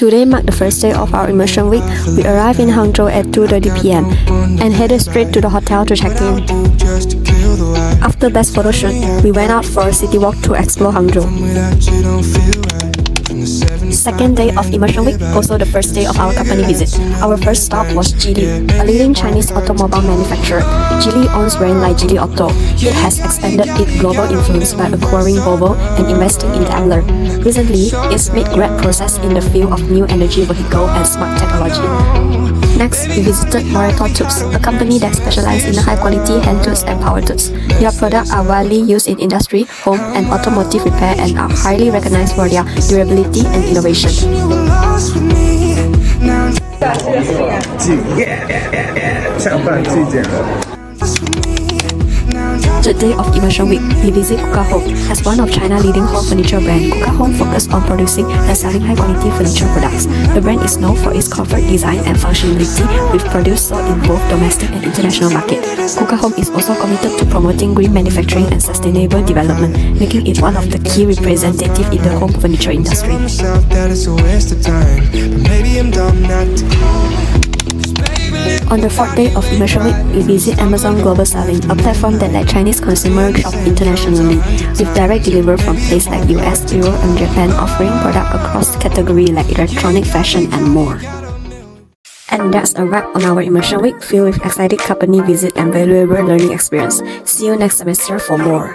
Today marked the first day of our immersion week. We arrived in Hangzhou at 2:30 p.m. and headed straight to the hotel to check in. After best photo shoot, we went out for a city walk to explore Hangzhou. Second day of immersion week, also the first day of our company visit. Our first stop was Geely, a leading Chinese automobile manufacturer. Geely owns brands like Geely Auto. It has expanded its global influence by acquiring Volvo and investing in Daimler. Recently, it's made great progress in the field of new energy vehicle and smart technology. Next, we visited Moreto Tubes, a company that specializes in high-quality hand tools and power tools. Their products are widely used in industry, home, and automotive repair and are highly recognized for their durability and innovation. Third day of immersion week, we visit Kuka Home. As one of China's leading home furniture brands, Kuka Home focuses on producing and selling high-quality furniture products. The brand is known for its comfort, design, and functionality, with products sold in both domestic and international markets. Kuka Home is also committed to promoting green manufacturing and sustainable development, making it one of the key representatives in the home furniture industry. On the fourth day of immersion week, we visit Amazon Global Selling, a platform that lets Chinese consumers shop internationally, with direct delivery from places like US, Europe, and Japan, offering products across categories like electronic, fashion, and more. And that's a wrap on our immersion week, filled with exciting company visit and valuable learning experience. See you next semester for more.